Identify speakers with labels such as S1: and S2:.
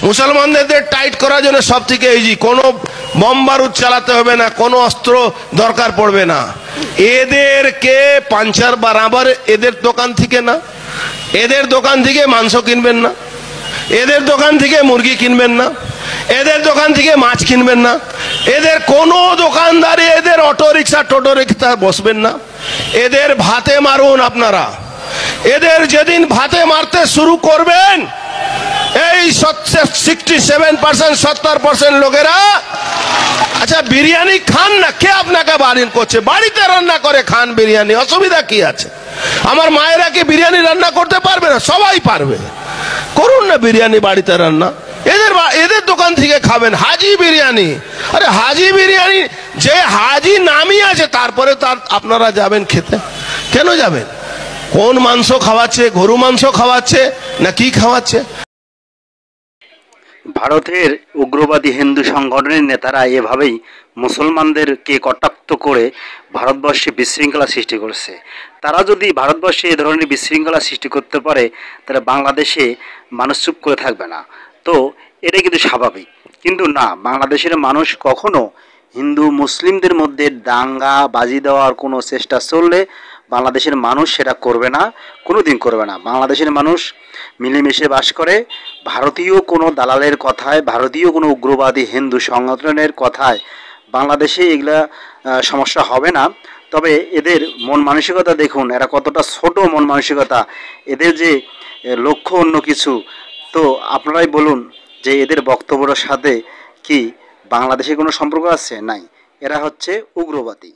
S1: মুসলমানদের টাইট করার জন্য সব থেকে ইজি, কোনো বোম বারুদ চালাতে হবে না, কোনো অস্ত্র দরকার পড়বে না। এদেরকে পাঞ্চার বরাবর এদের দোকান থেকে না, এদের দোকান থেকে মাংস কিনবেন না, এদের দোকান থেকে মুরগি কিনবেন না, এদের দোকান থেকে মাছ কিনবেন না, এদের কোনো দোকানদারি, এদের অটো রিক্সা টোটো রিক্সা বসবেন না, এদের ভাতে মারুন আপনারা। এদের যেদিন ভাতে মারতে শুরু করবেন, এই 67% 70% লোকেরা, আচ্ছা বিরিয়ানি খান না, কে আপনাকে বারণ করছে? বাড়িতে রান্না করে খান বিরিয়ানি, অসুবিধা কি আছে? আমার মায়েরা কি বিরিয়ানি রান্না করতে পারবে না? সবাই পারবে, করুন না বিরিয়ানি বাড়িতে রান্না। এদের দোকান থেকে খাবেন হাজি বিরিয়ানি। আরে হাজি বিরিয়ানি, যে হাজি নামই আছে, তারপরে তার আপনারা যাবেন খেতে? কেন যাবেন? কোন মাংস খাওয়াচ্ছে? গরু মাংস খাওয়াচ্ছে না কি খাওয়াচ্ছে?
S2: ভারতের উগ্রবাদী হিন্দু সংগঠনের নেতারা এভাবেই মুসলমানদেরকে কটাক্ত করে ভারতবর্ষে বিশৃঙ্খলা সৃষ্টি করছে। তারা যদি ভারতবর্ষে এ ধরনের বিশৃঙ্খলা সৃষ্টি করতে পারে, তাহলে বাংলাদেশে মানুষ চুপ করে থাকবে না। তো এটা কিন্তু স্বাভাবিক, কিন্তু না, বাংলাদেশের মানুষ কখনো হিন্দু মুসলিমদের মধ্যে দাঙ্গা বাজি দেওয়ার কোনো চেষ্টা চললে বাংলাদেশের মানুষ সেটা করবে না, কোনো দিন করবে না। বাংলাদেশের মানুষ মিলেমিশে বাস করে। ভারতীয় কোনো দালালের কথায়, ভারতীয় কোনো উগ্রবাদী হিন্দু সংগঠনের কথায় বাংলাদেশে এগুলা সমস্যা হবে না। তবে এদের মন মানসিকতা দেখুন, এরা কতটা ছোট মন মানসিকতা, এদের যে লক্ষ্য অন্য কিছু। তো আপনারাই বলুন যে এদের বক্তব্যের সাথে কি বাংলাদেশের কোনো সম্পর্ক আছে? নাই, এরা হচ্ছে উগ্রবাদী।